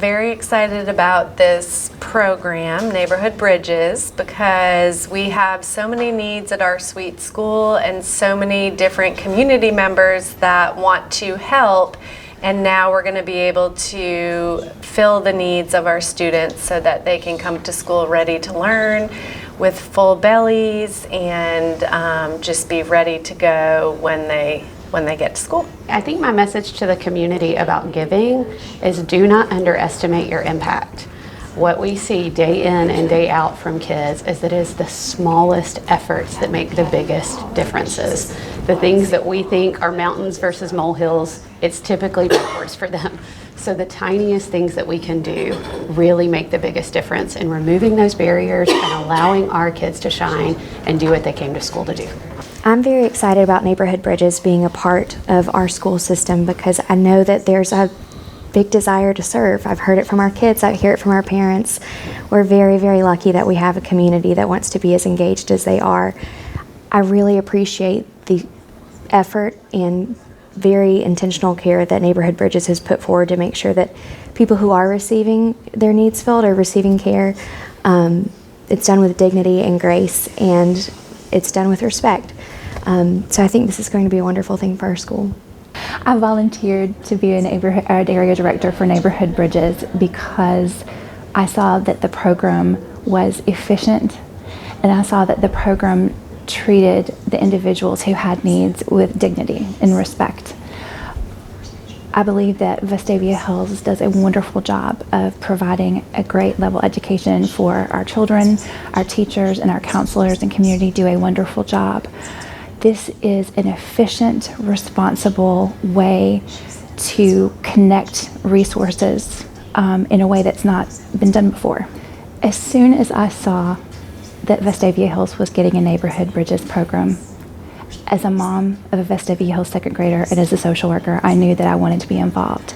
very excited about this program, Neighborhood Bridges, because we have so many needs at our sweet school and so many different community members that want to help. And now we're going to be able to fill the needs of our students so that they can come to school ready to learn with full bellies and just be ready to go when they get to school. I think my message to the community about giving is do not underestimate your impact. What we see day in and day out from kids is that it is the smallest efforts that make the biggest differences. The things that we think are mountains versus molehills, it's typically backwards for them. So the tiniest things that we can do really make the biggest difference in removing those barriers and allowing our kids to shine and do what they came to school to do. I'm very excited about Neighborhood Bridges being a part of our school system because I know that there's a big desire to serve. I've heard it from our kids, I hear it from our parents. We're very, very lucky that we have a community that wants to be as engaged as they are. I really appreciate the effort and very intentional care that Neighborhood Bridges has put forward to make sure that people who are receiving their needs filled or receiving care, it's done with dignity and grace, and it's done with respect. So I think this is going to be a wonderful thing for our school. I volunteered to be an area director for Neighborhood Bridges because I saw that the program was efficient, and I saw that the program treated the individuals who had needs with dignity and respect. I believe that Vastavia Hills does a wonderful job of providing a great level education for our children. Our teachers and our counselors and community do a wonderful job. This is an efficient, responsible way to connect resources in a way that's not been done before. As soon as I saw that Vastavia Hills was getting a Neighborhood Bridges program, as a mom of a Vastavia Hills second grader and as a social worker, I knew that I wanted to be involved.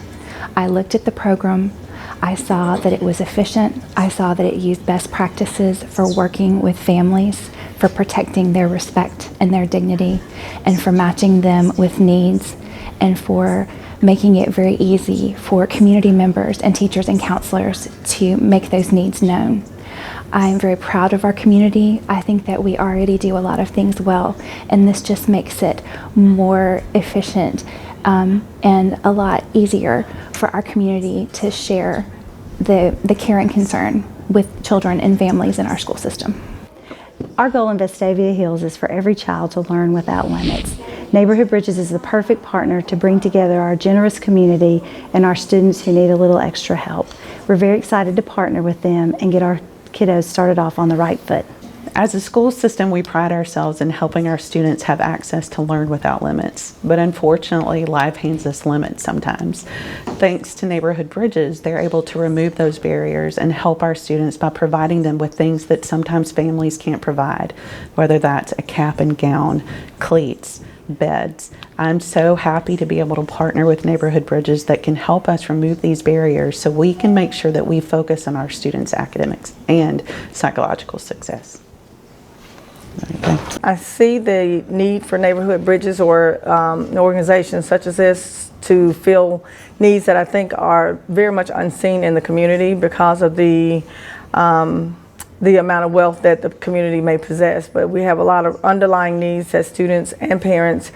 I looked at the program, I saw that it was efficient, I saw that it used best practices for working with families, for protecting their respect and their dignity, and for matching them with needs, and for making it very easy for community members and teachers and counselors to make those needs known. I'm very proud of our community. I think that we already do a lot of things well, and this just makes it more efficient and a lot easier for our community to share the care and concern with children and families in our school system. Our goal in Vastavia Hills is for every child to learn without limits. Neighborhood Bridges is the perfect partner to bring together our generous community and our students who need a little extra help. We're very excited to partner with them and get our kiddos started off on the right foot. As a school system, we pride ourselves in helping our students have access to learn without limits. But unfortunately, life hands us limits sometimes. Thanks to Neighborhood Bridges, they're able to remove those barriers and help our students by providing them with things that sometimes families can't provide, whether that's a cap and gown, cleats, beds. I'm so happy to be able to partner with Neighborhood Bridges that can help us remove these barriers so we can make sure that we focus on our students' academics and psychological success. I see the need for Neighborhood Bridges or an organization such as this to fill needs that I think are very much unseen in the community because of the amount of wealth that the community may possess. But we have a lot of underlying needs that students and parents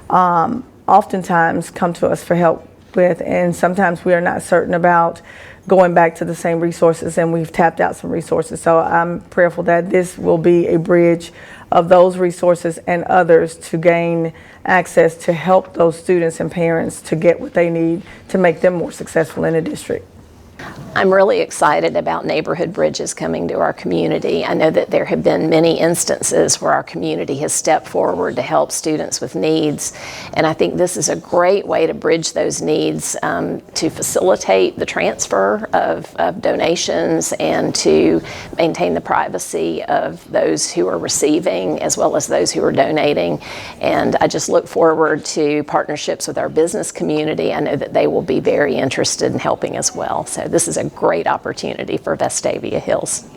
oftentimes come to us for help with, and sometimes we are not certain about going back to the same resources, and we've tapped out some resources. So I'm prayerful that this will be a bridge of those resources and others to gain access to help those students and parents to get what they need to make them more successful in the district. I'm really excited about Neighborhood Bridges coming to our community. I know that there have been many instances where our community has stepped forward to help students with needs, and I think this is a great way to bridge those needs, to facilitate the transfer of donations and to maintain the privacy of those who are receiving as well as those who are donating. And I just look forward to partnerships with our business community. I know that they will be very interested in helping as well. So this is a great opportunity for Vastavia Hills.